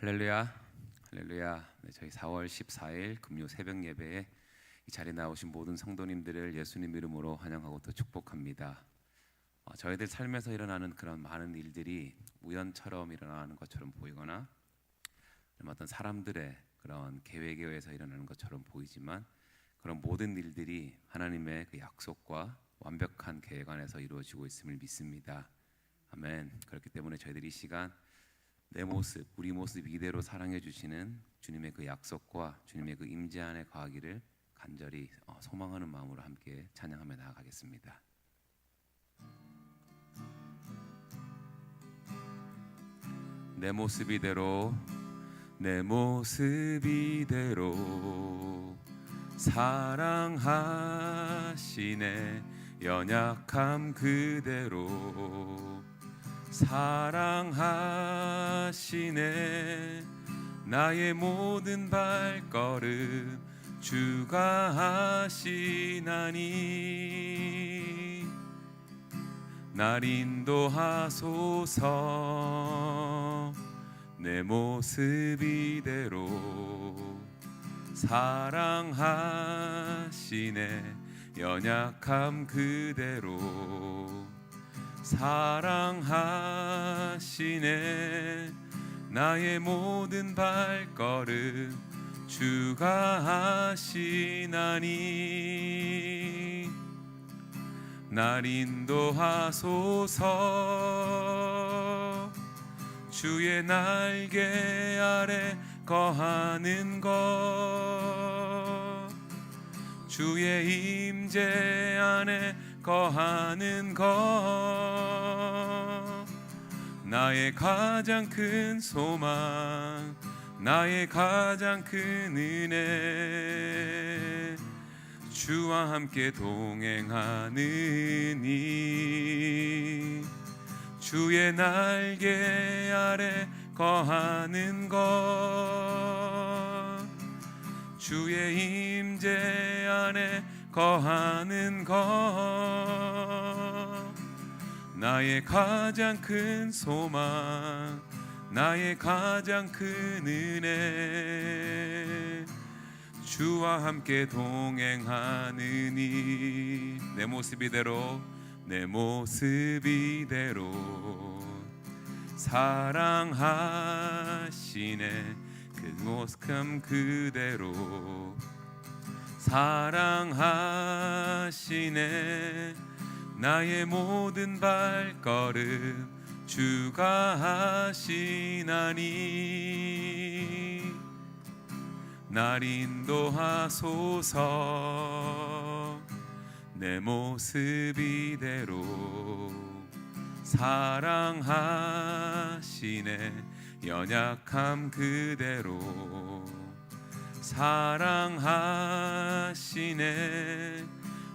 할렐루야, 할렐루야. 네, 저희 4월 14일 금요 새벽 예배에 이 자리에 나오신 모든 성도님들을 예수님 이름으로 환영하고 또 축복합니다. 저희들 삶에서 일어나는 그런 많은 일들이 우연처럼 일어나는 것처럼 보이거나 어떤 사람들의 그런 계획에 의해서 일어나는 것처럼 보이지만 그런 모든 일들이 하나님의 그 약속과 완벽한 계획 안에서 이루어지고 있음을 믿습니다. 아멘. 그렇기 때문에 저희들이 이 시간 내 모습, 우리 모습 이대로 사랑해 주시는 주님의 그 약속과 주님의 그 임재 안에 거하기를 간절히 소망하는 마음으로 함께 찬양하며 나아가겠습니다. 내 모습 이대로, 내 모습 이대로 사랑하시네. 연약함 그대로 사랑하시네. 나의 모든 발걸음 주가 하시나니 날 인도하소서. 내 모습 이대로 사랑하시네. 연약함 그대로 사랑하시네. 나의 모든 발걸음 주가 하시나니 날 인도하소서. 주의 날개 아래 거하는 것, 주의 임재 안에 거하는 것, 나의 가장 큰 소망, 나의 가장 큰 은혜. 주와 함께 동행하느니 주의 날개 아래 거하는 것, 주의 임재 안에 거하는 것, 나의 가장 큰 소망, 나의 가장 큰 은혜. 주와 함께 동행하느니 내 모습 이대로, 내 모습 이대로 사랑하시네. 그 모습 그대로 사랑하시네. 나의 모든 발걸음 주가 하시나니 날 인도하소서. 내 모습 이대로 사랑하시네. 연약함 그대로 사랑하시네.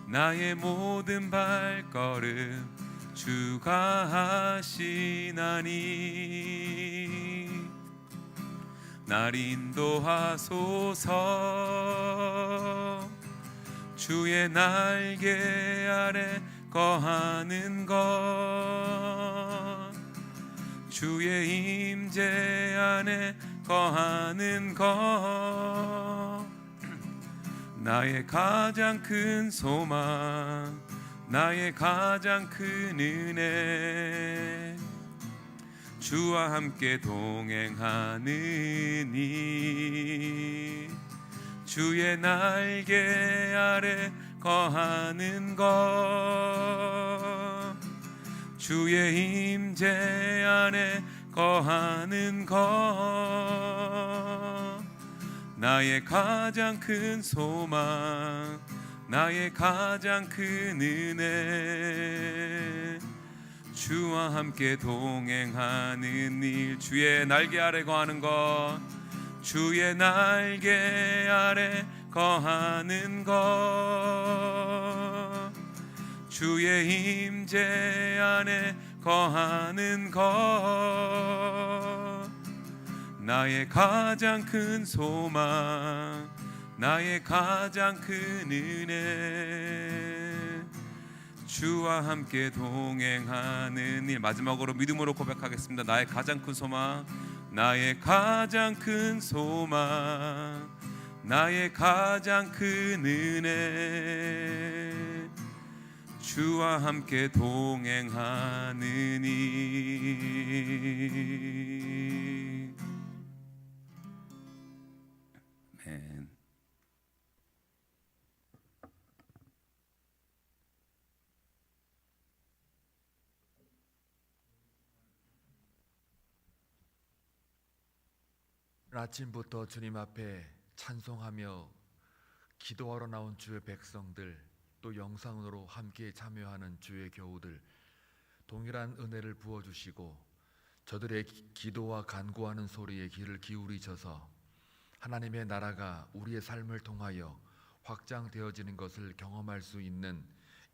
나의 모든 발걸음 주가 하시나니 날 인도하소서. 주의 날개 아래 거하는 것, 주의 임재 안에 거하는 것, 나의 가장 큰 소망, 나의 가장 큰 은혜. 주와 함께 동행하느니 주의 날개 아래 거하는 것, 주의 임재 안에 거하는 것, 나의 가장 큰 소망, 나의 가장 큰 은혜. 주와 함께 동행하는 일, 주의 날개 아래 거하는 것, 주의 날개 아래 거하는 것, 주의 임재 안에 거하는 것, 나의 가장 큰 소망, 나의 가장 큰 은혜. 주와 함께 동행하는 일. 마지막으로 믿음으로 고백하겠습니다. 나의 가장 큰 소망, 나의 가장 큰 소망, 나의 가장 큰 은혜, 주와 함께 동행하느니. 아멘. 아침부터 주님 앞에 찬송하며 기도하러 나온 주의 백성들, 또 영상으로 함께 참여하는 주의 교우들, 동일한 은혜를 부어주시고 저들의 기도와 간구하는 소리에 귀를 기울이셔서 하나님의 나라가 우리의 삶을 통하여 확장되어지는 것을 경험할 수 있는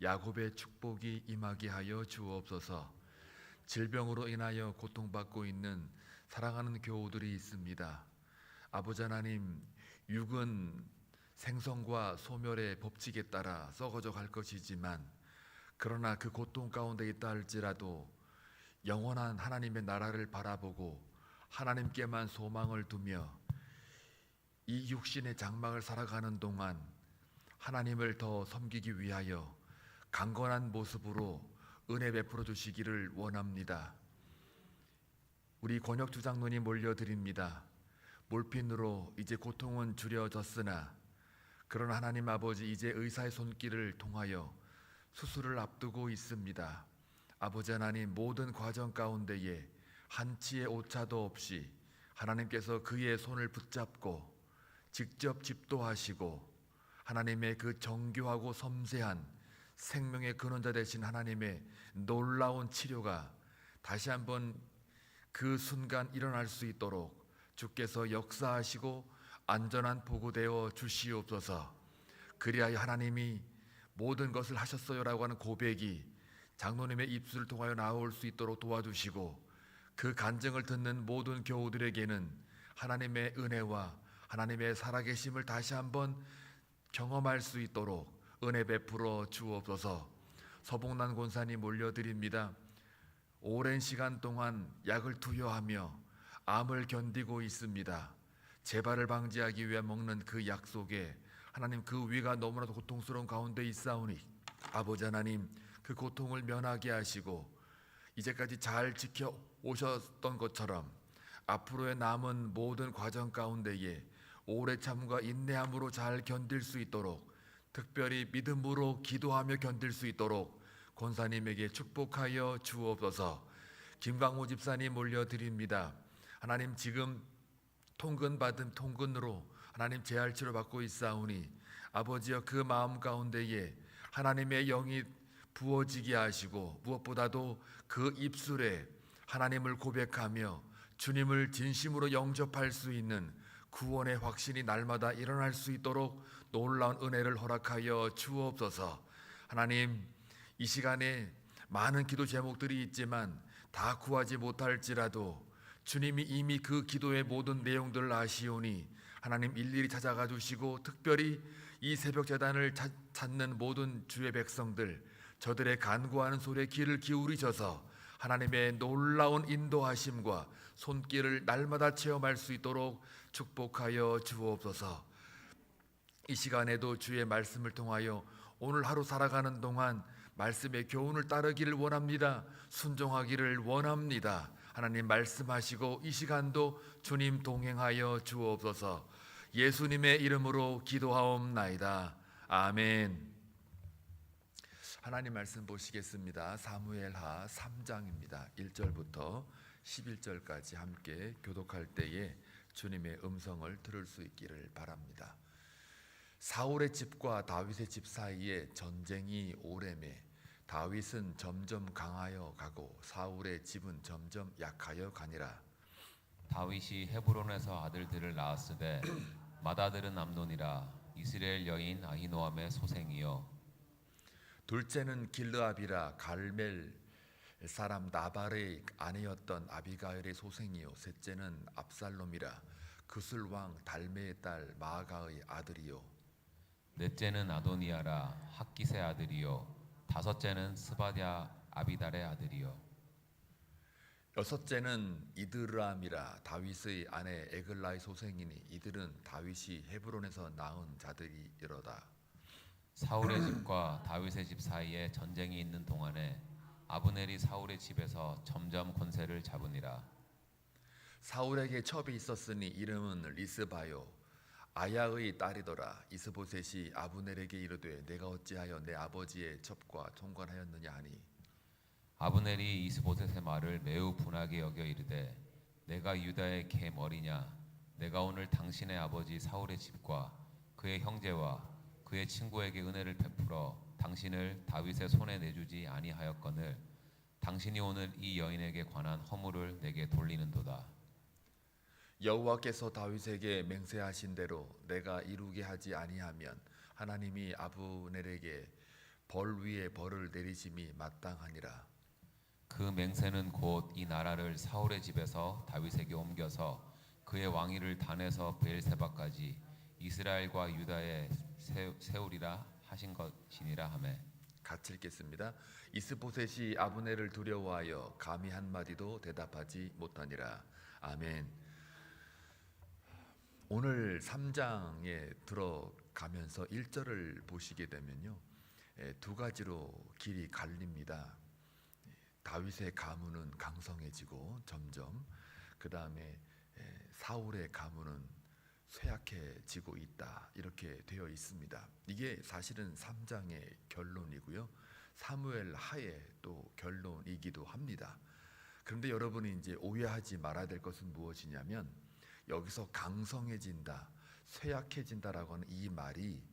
야곱의 축복이 임하게 하여 주옵소서. 질병으로 인하여 고통받고 있는 사랑하는 교우들이 있습니다. 아버지 하나님, 육은 생성과 소멸의 법칙에 따라 썩어져 갈 것이지만, 그러나 그 고통 가운데 있다 할지라도 영원한 하나님의 나라를 바라보고 하나님께만 소망을 두며 이 육신의 장막을 살아가는 동안 하나님을 더 섬기기 위하여 강건한 모습으로 은혜 베풀어 주시기를 원합니다. 우리 권혁주 장로님 올려드립니다. 몰핀으로 이제 고통은 줄여졌으나 그러나 하나님 아버지, 이제 의사의 손길을 통하여 수술을 앞두고 있습니다. 아버지 하나님, 모든 과정 가운데에 한치의 오차도 없이 하나님께서 그의 손을 붙잡고 직접 집도하시고 하나님의 그 정교하고 섬세한 생명의 근원자 되신 하나님의 놀라운 치료가 다시 한번 그 순간 일어날 수 있도록 주께서 역사하시고 안전한 보고되어 주시옵소서. 그리하여 하나님이 모든 것을 하셨어요라고 하는 고백이 장로님의 입술을 통하여 나올 수 있도록 도와주시고, 그 간증을 듣는 모든 교우들에게는 하나님의 은혜와 하나님의 살아계심을 다시 한번 경험할 수 있도록 은혜 베풀어 주옵소서. 서봉란 권사님 올려드립니다. 오랜 시간 동안 약을 투여하며 암을 견디고 있습니다. 재발을 방지하기 위해 먹는 그 약 속에 하나님, 그 위가 너무나도 고통스러운 가운데 있사오니 아버지 하나님, 그 고통을 면하게 하시고 이제까지 잘 지켜오셨던 것처럼 앞으로의 남은 모든 과정 가운데에 오래 참과 인내함으로 잘 견딜 수 있도록, 특별히 믿음으로 기도하며 견딜 수 있도록 권사님에게 축복하여 주옵소서. 김광호 집사님 올려드립니다. 하나님, 지금 통근으로 하나님 재활 치료받고 있사오니 아버지여, 그 마음 가운데에 하나님의 영이 부어지게 하시고 무엇보다도 그 입술에 하나님을 고백하며 주님을 진심으로 영접할 수 있는 구원의 확신이 날마다 일어날 수 있도록 놀라운 은혜를 허락하여 주옵소서. 하나님, 이 시간에 많은 기도 제목들이 있지만 다 구하지 못할지라도 주님이 이미 그 기도의 모든 내용들을 아시오니 하나님 일일이 찾아가 주시고, 특별히 이 새벽 제단을 찾는 모든 주의 백성들, 저들의 간구하는 소리에 귀를 기울이셔서 하나님의 놀라운 인도하심과 손길을 날마다 체험할 수 있도록 축복하여 주옵소서. 이 시간에도 주의 말씀을 통하여 오늘 하루 살아가는 동안 말씀의 교훈을 따르기를 원합니다. 순종하기를 원합니다. 하나님 말씀하시고 이 시간도 주님 동행하여 주옵소서. 예수님의 이름으로 기도하옵나이다. 아멘. 하나님 말씀 보시겠습니다. 사무엘하 3장입니다. 1절부터 11절까지 함께 교독할 때에 주님의 음성을 들을 수 있기를 바랍니다. 사울의 집과 다윗의 집 사이에 전쟁이 오래매 다윗은 점점 강하여 가고 사울의 집은 점점 약하여 가니라. 다윗이 헤브론에서 아들들을 낳았으되 맏아들은 암논이라 이스라엘 여인 아히노암의 소생이요 둘째는 길르압이라 갈멜 사람 나발의 아내였던 아비가일의 소생이요 셋째는 압살롬이라 그술 왕 달메의 딸 마아가의 아들이요 넷째는 아도니아라 학기스의 아들이요 다섯째는 스바랴 아비달의 아들이요 여섯째는 이드람이라 다윗의 아내 에글라의 소생이니 이들은 다윗이 헤브론에서 낳은 자들이로다. 사울의 집과 다윗의 집 사이에 전쟁이 있는 동안에 아브넬이 사울의 집에서 점점 권세를 잡으니라. 사울에게 첩이 있었으니 이름은 리스바요 아야의 딸이더라. 이스보셋이 아브넬에게 이르되 내가 어찌하여 내 아버지의 첩과 통관하였느냐 하니 아브넬이 이스보셋의 말을 매우 분하게 여겨 이르되 내가 유다의 개 머리냐 내가 오늘 당신의 아버지 사울의 집과 그의 형제와 그의 친구에게 은혜를 베풀어 당신을 다윗의 손에 내주지 아니하였거늘 당신이 오늘 이 여인에게 관한 허물을 내게 돌리는도다. 여호와께서 다윗에게 맹세하신 대로 내가 이루게 하지 아니하면 하나님이 아브넬에게 벌 위에 벌을 내리심이 마땅하니라. 그 맹세는 곧 이 나라를 사울의 집에서 다윗에게 옮겨서 그의 왕위를 단에서 베엘세바까지 이스라엘과 유다에 세우리라 하신 것이니라 하매. 같이 읽겠습니다. 이스보셋이 아브넬을 두려워하여 감히 한마디도 대답하지 못하니라. 아멘. 오늘 3장에 들어가면서 1절을 보시게 되면요, 두 가지로 길이 갈립니다. 다윗의 가문은 강성해지고 점점 그 다음에 사울의 가문은 쇠약해지고 있다, 이렇게 되어 있습니다. 이게 사실은 3장의 결론이고요, 사무엘 하의 또 결론이기도 합니다. 그런데 여러분이 이제 오해하지 말아야 될 것은 무엇이냐면, 여기서 강성해진다, 쇠약해진다라고 하는 이 말이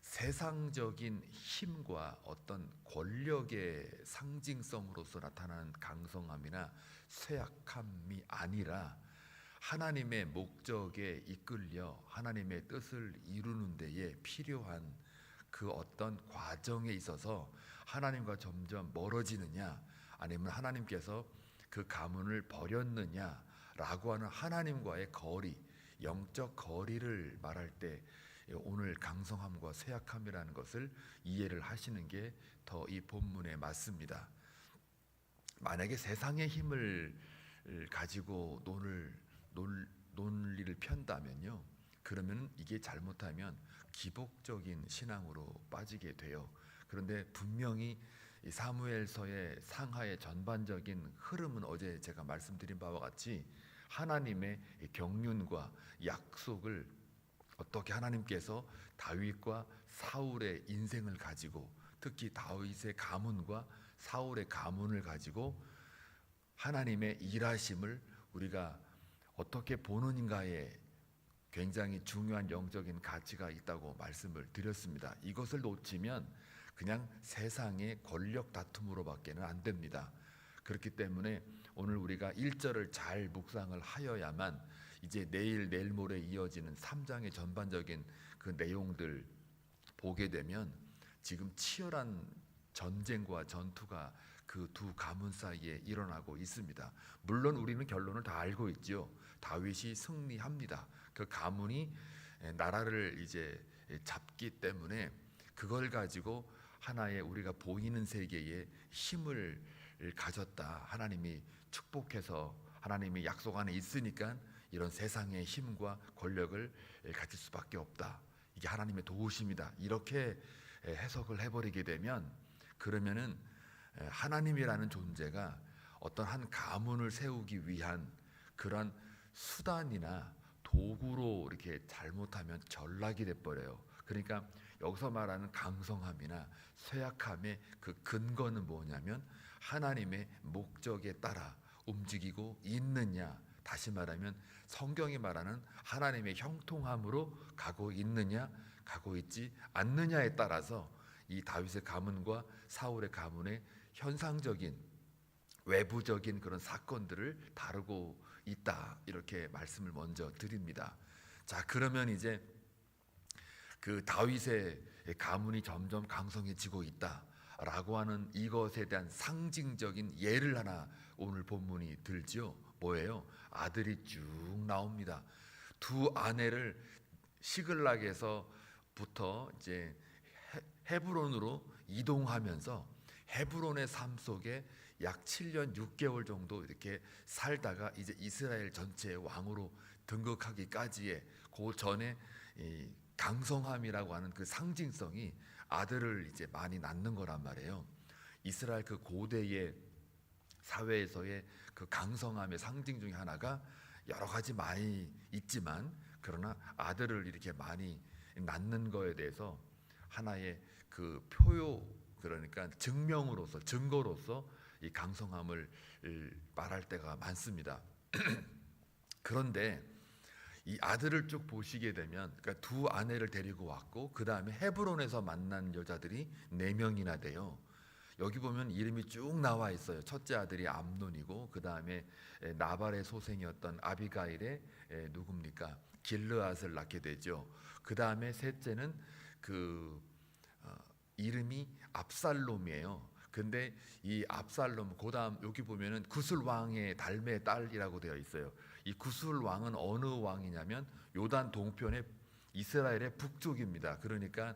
세상적인 힘과 어떤 권력의 상징성으로서 나타나는 강성함이나 쇠약함이 아니라 하나님의 목적에 이끌려 하나님의 뜻을 이루는 데에 필요한 그 어떤 과정에 있어서 하나님과 점점 멀어지느냐, 아니면 하나님께서 그 가문을 버렸느냐라고 하는 하나님과의 거리, 영적 거리를 말할 때 오늘 강성함과 쇠약함이라는 것을 이해를 하시는 게 더 이 본문에 맞습니다. 만약에 세상의 힘을 가지고 논리를 편다면요, 그러면 이게 잘못하면 기복적인 신앙으로 빠지게 돼요. 그런데 분명히 이 사무엘서의 상하의 전반적인 흐름은 어제 제가 말씀드린 바와 같이 하나님의 경륜과 약속을 어떻게 하나님께서 다윗과 사울의 인생을 가지고, 특히 다윗의 가문과 사울의 가문을 가지고 하나님의 일하심을 우리가 어떻게 보느냐에 굉장히 중요한 영적인 가치가 있다고 말씀을 드렸습니다. 이것을 놓치면 그냥 세상의 권력 다툼으로밖에는 안 됩니다. 그렇기 때문에 오늘 우리가 1절을 잘 묵상을 하여야만 이제 내일 모레 이어지는 3장의 전반적인 그 내용들 보게 되면 지금 치열한 전쟁과 전투가 그 두 가문 사이에 일어나고 있습니다. 물론 우리는 결론을 다 알고 있지요. 다윗이 승리합니다. 그 가문이 나라를 이제 잡기 때문에 그걸 가지고 하나의 우리가 보이는 세계에 힘을 가졌다, 하나님이 축복해서 하나님이 약속 안에 있으니까 이런 세상의 힘과 권력을 가질 수밖에 없다, 이게 하나님의 도우심이다, 이렇게 해석을 해버리게 되면, 그러면은 하나님이라는 존재가 어떤 한 가문을 세우기 위한 그런 수단이나 도구로 이렇게 잘못하면 전락이 돼버려요. 그러니까 여기서 말하는 강성함이나 쇠약함의 그 근거는 뭐냐면 하나님의 목적에 따라 움직이고 있느냐, 다시 말하면 성경이 말하는 하나님의 형통함으로 가고 있느냐, 가고 있지 않느냐에 따라서 이 다윗의 가문과 사울의 가문의 현상적인 외부적인 그런 사건들을 다루고 있다, 이렇게 말씀을 먼저 드립니다. 자, 그러면 이제 그 다윗의 가문이 점점 강성해지고 있다라고 하는 이것에 대한 상징적인 예를 하나 오늘 본문이 들지요. 뭐예요? 아들이 쭉 나옵니다. 두 아내를 시글락에서부터 이제 헤브론으로 이동하면서 헤브론의 삶 속에 약 7년 6개월 정도 이렇게 살다가 이제 이스라엘 전체의 왕으로 등극하기까지의 그 전에 이 강성함이라고 하는 그 상징성이 아들을 이제 많이 낳는 거란 말이에요. 이스라엘 그 고대의 사회에서의 그 강성함의 상징 중에 하나가 여러 가지 많이 있지만, 그러나 아들을 이렇게 많이 낳는 거에 대해서 하나의 그 표요, 그러니까 증명으로서, 증거로서 이 강성함을 말할 때가 많습니다. 그런데 이 아들을 쭉 보시게 되면, 그러니까 두 아내를 데리고 왔고 그 다음에 헤브론에서 만난 여자들이 4명이나 돼요. 여기 보면 이름이 쭉 나와 있어요. 첫째 아들이 암논이고, 그 다음에 나발의 소생이었던 아비가일의 누굽니까? 길르앗을 낳게 되죠. 그 다음에 셋째는 그 이름이 압살롬이에요. 근데 이 압살롬, 그다음 여기 보면은 구슬 왕의 달메 딸이라고 되어 있어요. 이 구슬 왕은 어느 왕이냐면 요단 동편의 이스라엘의 북쪽입니다. 그러니까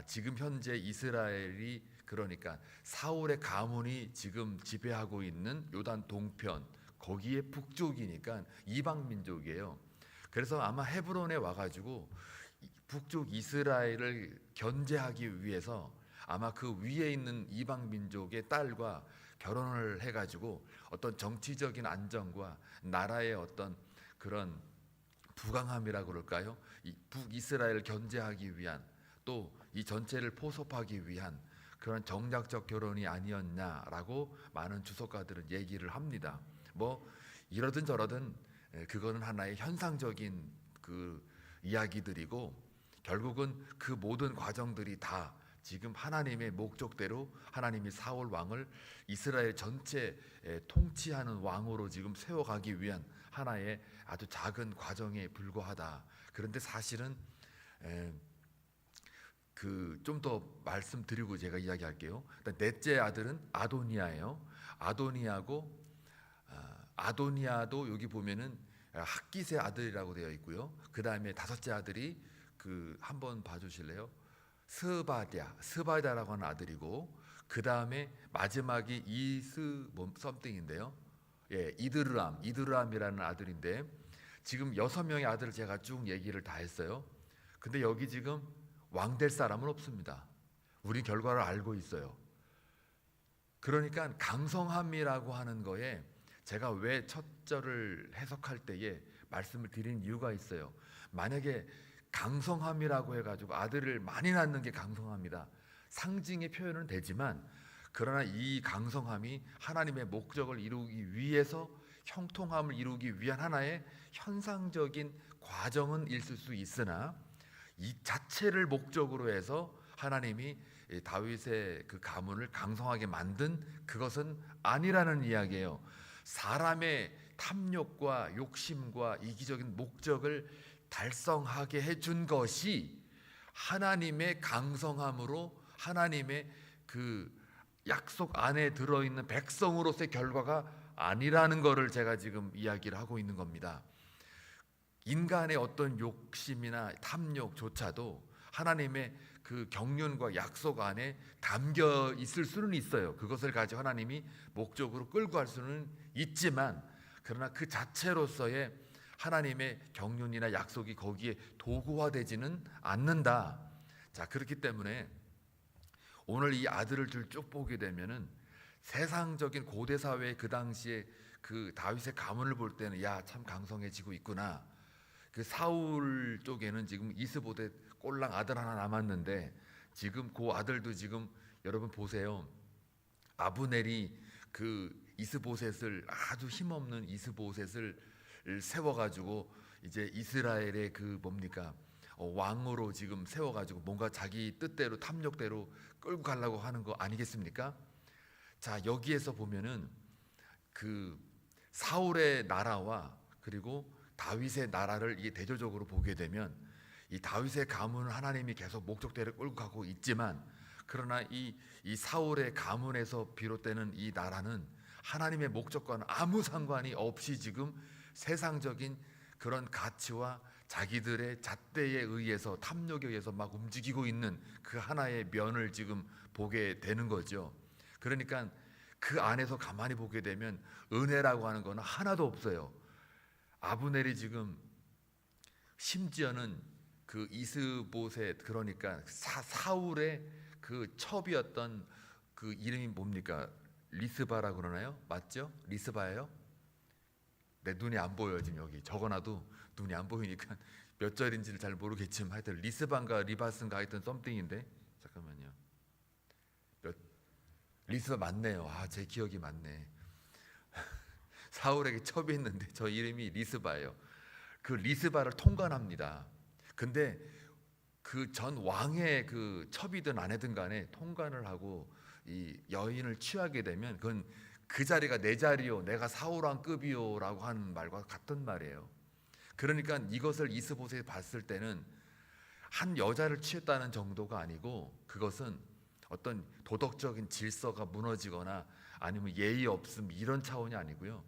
지금 현재 이스라엘이, 그러니까 사울의 가문이 지금 지배하고 있는 요단 동편, 거기에 북쪽이니까 이방 민족이에요. 그래서 아마 헤브론에 와가지고 북쪽 이스라엘을 견제하기 위해서 아마 그 위에 있는 이방 민족의 딸과 결혼을 해가지고 어떤 정치적인 안정과 나라의 어떤 그런 부강함이라고 그럴까요? 이 북이스라엘을 견제하기 위한, 또 이 전체를 포섭하기 위한 그런 정략적 결혼이 아니었냐라고 많은 주석가들은 얘기를 합니다. 뭐 이러든 저러든 그거는 하나의 현상적인 그 이야기들이고, 결국은 그 모든 과정들이 다 지금 하나님의 목적대로 하나님이 사울 왕을 이스라엘 전체 통치하는 왕으로 지금 세워가기 위한 하나의 아주 작은 과정에 불과하다. 그런데 사실은 그 좀 더 말씀드리고 제가 이야기할게요. 넷째 아들은 아도니아예요. 아도니아도 여기 보면은 학깃의 아들이라고 되어 있고요. 그 다음에 다섯째 아들이 그 한번 봐주실래요? 스바다라고 하는 아들이고, 그 다음에 마지막이 썸띵인데요. 이드르암이라는 아들인데, 지금 6명의 아들을 제가 쭉 얘기를 다 했어요. 근데 여기 지금 왕 될 사람은 없습니다. 우리 결과를 알고 있어요. 그러니까 강성함이라고 하는 거에 제가 왜 첫 절을 해석할 때에 말씀을 드린 이유가 있어요. 만약에 강성함이라고 해가지고 아들을 많이 낳는 게 강성함이다, 상징의 표현은 되지만, 그러나 이 강성함이 하나님의 목적을 이루기 위해서, 형통함을 이루기 위한 하나의 현상적인 과정은 있을 수 있으나, 이 자체를 목적으로 해서 하나님이 다윗의 그 가문을 강성하게 만든 그것은 아니라는 이야기예요. 사람의 탐욕과 욕심과 이기적인 목적을 달성하게 해준 것이 하나님의 강성함으로, 하나님의 그 약속 안에 들어있는 백성으로서의 결과가 아니라는 것을 제가 지금 이야기를 하고 있는 겁니다. 인간의 어떤 욕심이나 탐욕조차도 하나님의 그 경륜과 약속 안에 담겨 있을 수는 있어요. 그것을 가지고 하나님이 목적으로 끌고 갈 수는 있지만, 그러나 그 자체로서의 하나님의 경륜이나 약속이 거기에 도구화되지는 않는다. 자, 그렇기 때문에 오늘 이 아들을 쭉 보게 되면은 세상적인 고대 사회의 그 당시에 그 다윗의 가문을 볼 때는 야, 참 강성해지고 있구나. 그 사울 쪽에는 지금 이스보셋 꼴랑 아들 하나 남았는데, 지금 그 아들도 지금 여러분 보세요. 아브넬이 그 이스보셋을, 아주 힘없는 이스보셋을 세워가지고 이제 이스라엘의 그 뭡니까 왕으로 지금 세워가지고 뭔가 자기 뜻대로 탐욕대로 끌고 가려고 하는 거 아니겠습니까? 자, 여기에서 보면은 그 사울의 나라와 그리고 다윗의 나라를 이게 대조적으로 보게 되면, 이 다윗의 가문을 하나님이 계속 목적대로 끌고 가고 있지만, 그러나 이 사울의 가문에서 비롯되는 이 나라는 하나님의 목적과는 아무 상관이 없이 지금 세상적인 그런 가치와 자기들의 잣대에 의해서, 탐욕에 의해서 막 움직이고 있는 그 하나의 면을 지금 보게 되는 거죠. 그러니까 그 안에서 가만히 보게 되면 은혜라고 하는 거는 하나도 없어요. 아브넬이 지금 심지어는 그 이스보셋, 그러니까 사울의 그 첩이었던 그 이름이 뭡니까? 리스바라고 그러나요? 맞죠? 리스바예요? 내 눈이 안 보여요. 지금 여기 적어놔도 눈이 안 보이니까 몇 절인지를 잘 모르겠지만 하여튼 리스반가 리바스인가 하여튼 썸띵인데, 잠깐만요. 리스바 맞네요. 제 기억이 맞네. 사울에게 첩이 있는데 저 이름이 리스바예요. 그 리스바를 통관합니다. 근데 그 전 왕의 그 첩이든 아내든 간에 통관을 하고 이 여인을 취하게 되면 그건 그 자리가 내 자리요, 내가 사울왕급이요라고 하는 말과 같은 말이에요. 그러니까 이것을 이스보셋이 봤을 때는 한 여자를 취했다는 정도가 아니고, 그것은 어떤 도덕적인 질서가 무너지거나 아니면 예의 없음 이런 차원이 아니고요.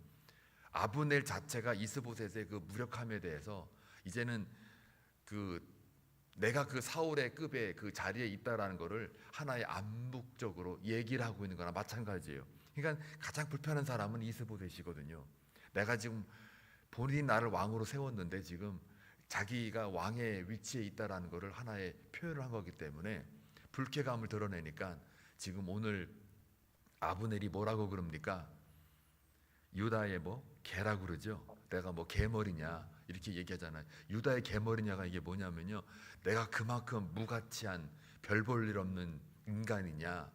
아브넬 자체가 이스보셋의 그 무력함에 대해서 이제는 그 내가 그 사울의 급의 그 자리에 있다라는 거를 하나의 암묵적으로 얘기를 하고 있는 거나 마찬가지예요. 그러니까 가장 불편한 사람은 이스보셋이거든요. 내가 지금 본인이 나를 왕으로 세웠는데 지금 자기가 왕의 위치에 있다라는 거를 하나의 표현을 한 거기 때문에 불쾌감을 드러내니까 지금 오늘 아브넬이 뭐라고 그럽니까? 유다의 개라고 그러죠. 내가 개머리냐 이렇게 얘기하잖아요. 유다의 개머리냐가 이게 뭐냐면요, 내가 그만큼 무가치한 별 볼 일 없는 인간이냐,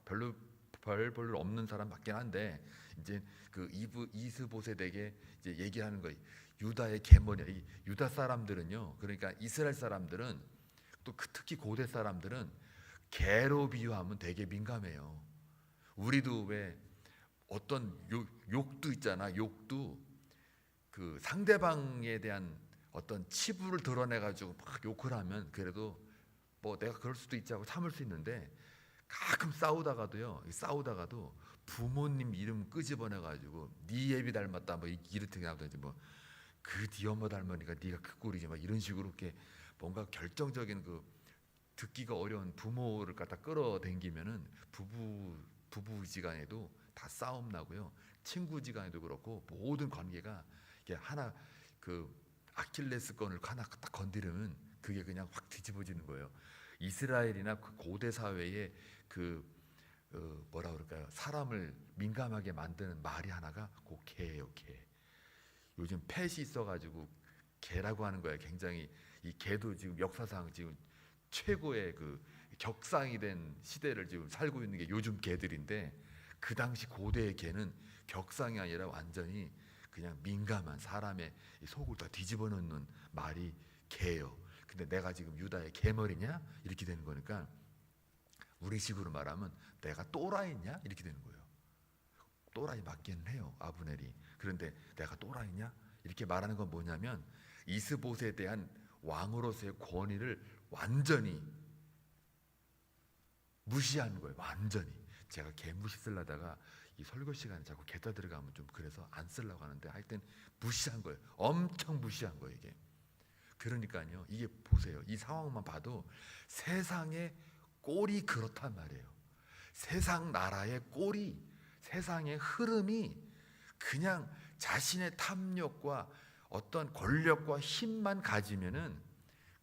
별로 별 볼 일 없는 사람 맞긴 한데 이제 그 이스보셋에게 이제 얘기하는 거예요. 유다의 개머리냐. 이 유다 사람들은요, 그러니까 이스라엘 사람들은 또 특히 고대 사람들은 개로 비유하면 되게 민감해요. 우리도 왜 어떤 욕도 있잖아. 욕도 그 상대방에 대한 어떤 치부를 드러내가지고 막 욕을 하면 그래도 내가 그럴 수도 있지 하고 참을 수 있는데, 가끔 싸우다가도 부모님 이름 끄집어내가지고 네 애비 닮았다 이렇게 하든지 네 엄마 닮으니까 네가 그 꼴이지 이런 식으로 이렇게 뭔가 결정적인 그 듣기가 어려운 부모를 갖다 끌어당기면은 부부지간에도 다 싸움 나고요. 친구지간에도 그렇고 모든 관계가 이게 하나 그 아킬레스건을 하나 딱 건드리면 그게 그냥 확 뒤집어지는 거예요. 이스라엘이나 그 고대 사회의 그 뭐라 그럴까요? 사람을 민감하게 만드는 말이 하나가 그 개예요, 개. 요즘 펫이 있어가지고 개라고 하는 거예요. 굉장히 이 개도 지금 역사상 지금 최고의 그 격상이 된 시대를 지금 살고 있는 게 요즘 개들인데, 그 당시 고대의 개는 격상이 아니라 완전히 그냥 민감한 사람의 속을 다 뒤집어 놓는 말이 개예요. 근데 내가 지금 유다의 개머리냐 이렇게 되는 거니까, 우리식으로 말하면 내가 또라이냐 이렇게 되는 거예요. 또라이 맞기는 해요, 아브넬이. 그런데 내가 또라이냐 이렇게 말하는 건 뭐냐면, 이스보셋에 대한 왕으로서의 권위를 완전히 무시하는 거예요. 완전히. 제가 개무시 쓰려다가 이 설교 시간에 자꾸 개다 들어가면 좀 그래서 안 쓰려고 하는데, 하여튼 무시한 거예요. 엄청 무시한 거예요, 이게. 그러니까요, 이게 보세요. 이 상황만 봐도 세상의 꼴이 그렇단 말이에요. 세상 나라의 꼴이, 세상의 흐름이 그냥 자신의 탐욕과 어떤 권력과 힘만 가지면은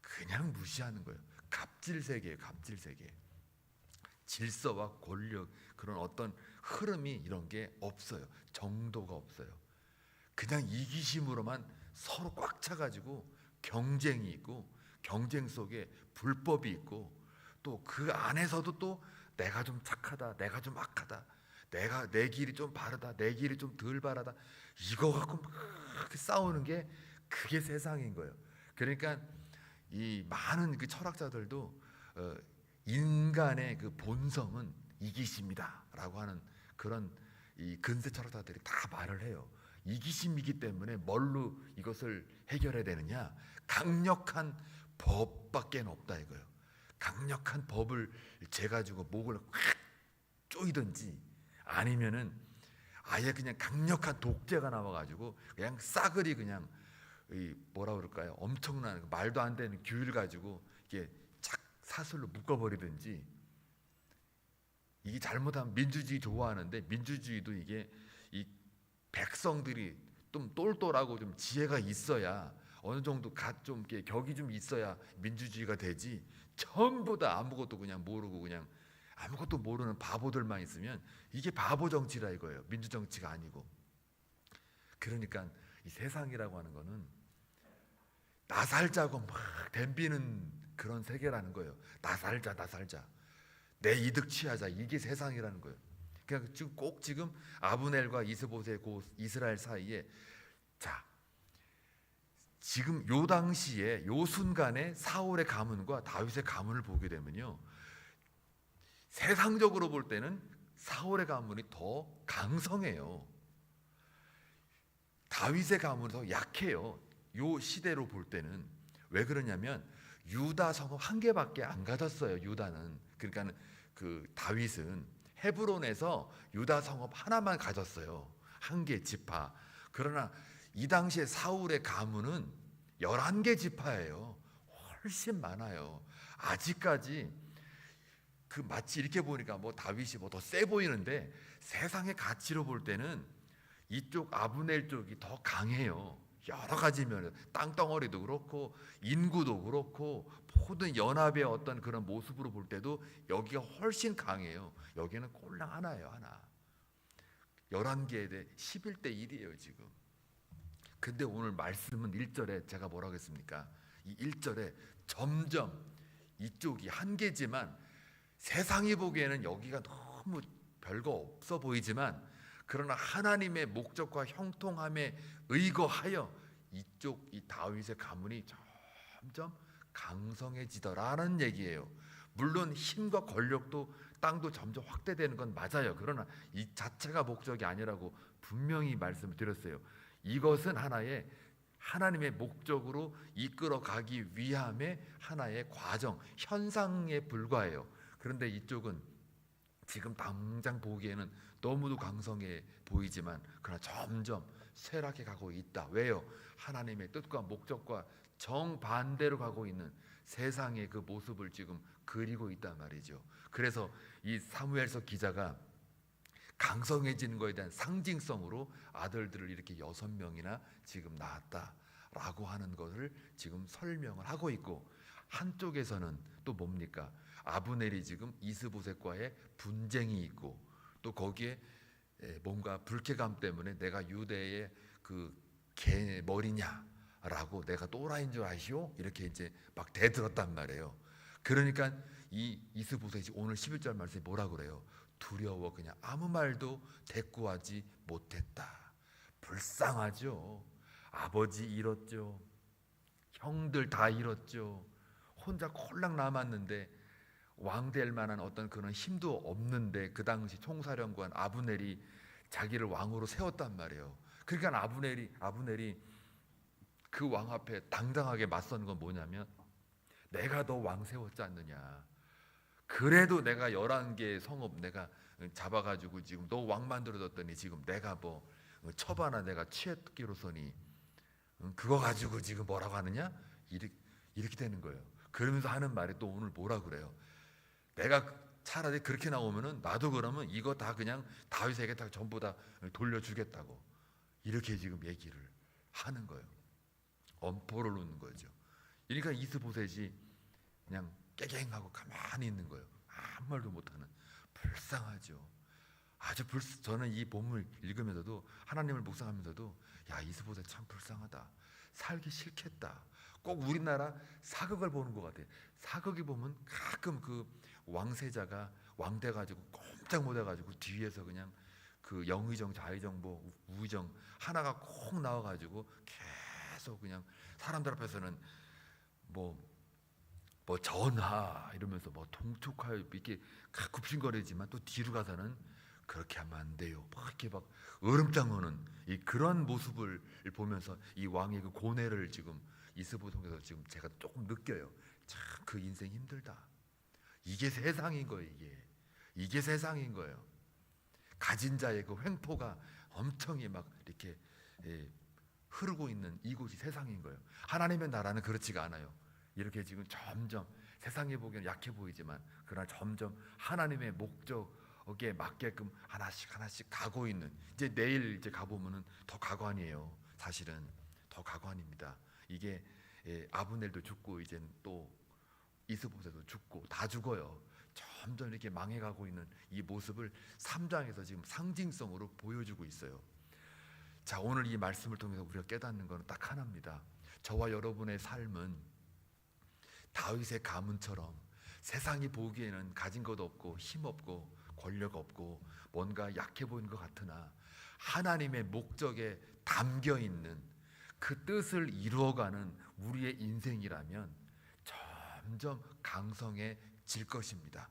그냥 무시하는 거예요. 갑질세계예요, 갑질세계. 질서와 권력, 그런 어떤 흐름이 이런 게 없어요. 정도가 없어요. 그냥 이기심으로만 서로 꽉 차가지고 경쟁이 있고, 경쟁 속에 불법이 있고, 또 그 안에서도 또 내가 좀 착하다, 내가 좀 악하다, 내 길이 좀 바르다, 내 길이 좀 덜 바르다, 이거 갖고 막 싸우는 게 그게 세상인 거예요. 그러니까 이 많은 그 철학자들도 인간의 그 본성은 이기심이다라고 하는 그런 이 근세 철학자들이 다 말을 해요. 이기심이기 때문에 뭘로 이것을 해결해야 되느냐? 강력한 법밖에 없다 이거예요. 강력한 법을 재가지고 목을 확 조이든지, 아니면은 아예 그냥 강력한 독재가 나와가지고 그냥 싸그리 그냥 이 뭐라 그럴까요? 엄청난 말도 안 되는 규율 가지고 이게 착 사슬로 묶어버리든지, 이게 잘못하면 민주주의 좋아하는데 민주주의도 이게 이 백성들이 좀 똘똘하고 좀 지혜가 있어야 어느 정도 좀 이렇게 격이 좀 있어야 민주주의가 되지. 전부 다 아무것도 그냥 모르고 그냥 아무것도 모르는 바보들만 있으면 이게 바보 정치라 이거예요. 민주 정치가 아니고. 그러니까 이 세상이라고 하는 거는 나 살자고 막 덤비는 그런 세계라는 거예요. 나 살자, 나 살자. 내 이득 취하자. 이게 세상이라는 거예요. 그러니까 지금 꼭 지금 아브넬과 이스보셋 그 이스라엘 사이에 자 지금 요 당시에 요 순간에 사울의 가문과 다윗의 가문을 보게 되면요, 세상적으로 볼 때는 사울의 가문이 더 강성해요. 다윗의 가문이 더 약해요. 요 시대로 볼 때는. 왜 그러냐면 유다 성읍 한 개밖에 안 가졌어요. 유다는. 그러니까 그 다윗은 헤브론에서 유다 성읍 하나만 가졌어요. 한 개 지파. 그러나 이 당시에 사울의 가문은 11개 지파예요. 훨씬 많아요. 아직까지 그 마치 이렇게 보니까 뭐 다윗이 뭐 더 세 보이는데 세상의 가치로 볼 때는 이쪽 아브넬 쪽이 더 강해요. 여러 가지 면에서 땅덩어리도 그렇고 인구도 그렇고 모든 연합의 어떤 그런 모습으로 볼 때도 여기가 훨씬 강해요. 여기는 꼴랑 하나예요. 하나. 11개에 대해 11대 1이에요 지금. 근데 오늘 말씀은 1절에 제가 뭐라고 했습니까? 이 1절에 점점 이쪽이 한 개지만 세상이 보기에는 여기가 너무 별거 없어 보이지만 그러나 하나님의 목적과 형통함에 의거하여 이쪽 이 다윗의 가문이 점점 강성해지더라는 얘기예요. 물론 힘과 권력도 땅도 점점 확대되는 건 맞아요. 그러나 이 자체가 목적이 아니라고 분명히 말씀을 드렸어요. 이것은 하나의 하나님의 목적으로 이끌어가기 위함의 하나의 과정, 현상에 불과해요. 그런데 이쪽은 지금 당장 보기에는 너무도 강성해 보이지만 그러나 점점 쇠락해 가고 있다. 왜요? 하나님의 뜻과 목적과 정반대로 가고 있는 세상의 그 모습을 지금 그리고 있단 말이죠. 그래서 이 사무엘서 기자가 강성해지는 것에 대한 상징성으로 아들들을 이렇게 6명이나 지금 낳았다라고 하는 것을 지금 설명을 하고 있고, 한쪽에서는 또 뭡니까? 아브넬이 지금 이스보셋과의 분쟁이 있고 또 거기에 뭔가 불쾌감 때문에 내가 유대의 그 개 머리냐라고 내가 또라이인 줄 아시오? 이렇게 이제 막 대들었단 말이에요. 그러니까 이 이스보셋이 오늘 11절 말씀에 뭐라 그래요? 두려워 그냥 아무 말도 대꾸하지 못했다. 불쌍하죠. 아버지 잃었죠. 형들 다 잃었죠. 혼자 콜랑 남았는데 왕 될 만한 어떤 그런 힘도 없는데 그 당시 총사령관 아브넬이 자기를 왕으로 세웠단 말이에요. 그러니까 아브넬이 그 왕 앞에 당당하게 맞선 건 뭐냐면 내가 너 왕 세웠지 않느냐. 그래도 내가 11개의 성읍 내가 잡아가지고 지금 너 왕 만들어줬더니 지금 내가 뭐 첩하나 내가 취했기로서니 그거 가지고 지금 뭐라고 하느냐? 이렇게 되는 거예요. 그러면서 하는 말이 또 오늘 뭐라 그래요? 내가 차라리 그렇게 나오면은 나도 그러면 이거 다 그냥 다윗에게 다 전부 다 돌려주겠다고 이렇게 지금 얘기를 하는 거예요. 엄포를 놓는 거죠. 그러니까 이스보셋이 그냥 깨갱하고 가만히 있는 거예요. 아무 말도 못하는. 불쌍하죠. 저는 이 본문을 읽으면서도 하나님을 묵상하면서도 야 이스보셋 참 불쌍하다. 살기 싫겠다. 꼭 우리나라 사극을 보는 것 같아요. 사극이 보면 가끔 그 왕세자가 왕 돼가지고 꼼짝 못해가지고 뒤에서 그냥 그 영의정 좌의정 뭐 우의정 하나가 콕 나와가지고 계속 그냥 사람들 앞에서는 뭐 전하 이러면서 뭐 통촉하여 이렇게 굽신거리지만 또 뒤로 가서는 그렇게 하면 안 돼요. 막 이렇게 막 으름장 오는 이 그런 모습을 보면서 이 왕의 그 고뇌를 지금 이스보셋에서 지금 제가 조금 느껴요. 참 그 인생 힘들다. 이게 세상인 거예요. 이게 세상인 거예요. 가진 자의 그 횡포가 엄청이 막 이렇게 흐르고 있는 이곳이 세상인 거예요. 하나님의 나라는 그렇지가 않아요. 이렇게 지금 점점 세상에 보기에는 약해 보이지만 그러나 점점 하나님의 목적 거기에 맞게끔 하나씩 하나씩 가고 있는, 이제 내일 이제 가보면은 더 가관이에요. 사실은 더 가관입니다. 이게 아브넬도 죽고 이제 또 이스보셋도 죽고 다 죽어요. 점점 이렇게 망해가고 있는 이 모습을 3장에서 지금 상징성으로 보여주고 있어요. 자, 오늘 이 말씀을 통해서 우리가 깨닫는 것은 딱 하나입니다. 저와 여러분의 삶은 다윗의 가문처럼 세상이 보기에는 가진 것 없고 힘 없고 권력 없고 뭔가 약해 보이는 것 같으나 하나님의 목적에 담겨 있는 그 뜻을 이루어가는 우리의 인생이라면 점점 강성해질 것입니다.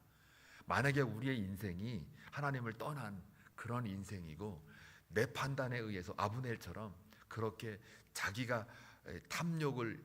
만약에 우리의 인생이 하나님을 떠난 그런 인생이고 내 판단에 의해서 아브넬처럼 그렇게 자기가 탐욕을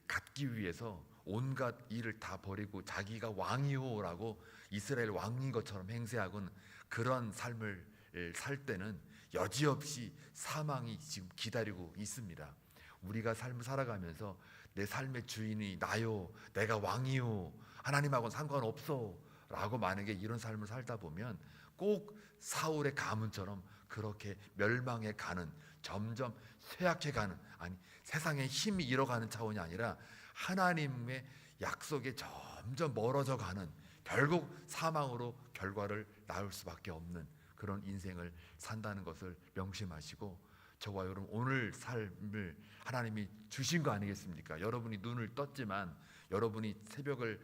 갖기 위해서 온갖 일을 다 버리고 자기가 왕이오라고 이스라엘 왕인 것처럼 행세하곤 그런 삶을 살 때는 여지없이 사망이 지금 기다리고 있습니다. 우리가 삶을 살아가면서 내 삶의 주인이 나요, 내가 왕이요, 하나님하고는 상관없어 라고 만약에 이런 삶을 살다 보면 꼭 사울의 가문처럼 그렇게 멸망해 가는, 점점 쇠약해 가는, 아니 세상의 힘이 잃어가는 차원이 아니라 하나님의 약속에 점점 멀어져 가는, 결국 사망으로 결과를 낳을 수밖에 없는 그런 인생을 산다는 것을 명심하시고, 저와 여러분 오늘 삶을 하나님이 주신 거 아니겠습니까? 여러분이 눈을 떴지만, 여러분이 새벽을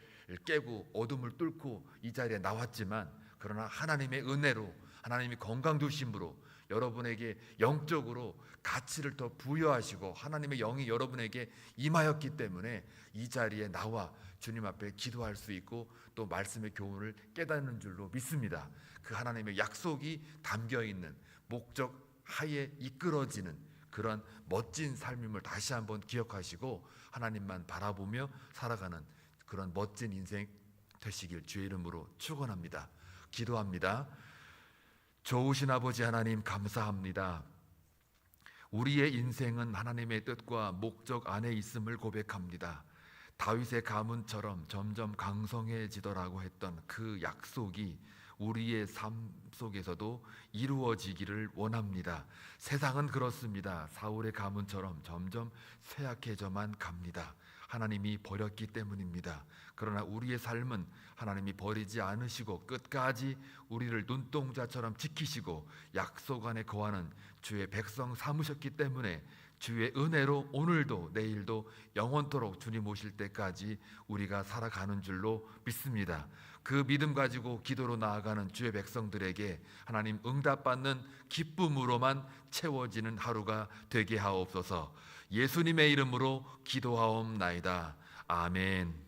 깨고 어둠을 뚫고 이 자리에 나왔지만, 그러나 하나님의 은혜로, 하나님이 건강 주심으로 여러분에게 영적으로 가치를 더 부여하시고 하나님의 영이 여러분에게 임하였기 때문에 이 자리에 나와 주님 앞에 기도할 수 있고 또 말씀의 교훈을 깨닫는 줄로 믿습니다. 그 하나님의 약속이 담겨 있는 목적 하에 이끌어지는 그런 멋진 삶임을 다시 한번 기억하시고 하나님만 바라보며 살아가는 그런 멋진 인생 되시길 주의 이름으로 축원합니다. 기도합니다. 좋으신 아버지 하나님, 감사합니다. 우리의 인생은 하나님의 뜻과 목적 안에 있음을 고백합니다. 다윗의 가문처럼 점점 강성해지더라고 했던 그 약속이 우리의 삶 속에서도 이루어지기를 원합니다. 세상은 그렇습니다. 사울의 가문처럼 점점 쇠약해져만 갑니다. 하나님이 버렸기 때문입니다. 그러나 우리의 삶은 하나님이 버리지 않으시고 끝까지 우리를 눈동자처럼 지키시고 약속 안에 거하는 주의 백성 삼으셨기 때문에 주의 은혜로 오늘도 내일도 영원토록 주님 오실 때까지 우리가 살아가는 줄로 믿습니다. 그 믿음 가지고 기도로 나아가는 주의 백성들에게 하나님 응답받는 기쁨으로만 채워지는 하루가 되게 하옵소서. 예수님의 이름으로 기도하옵나이다. 아멘.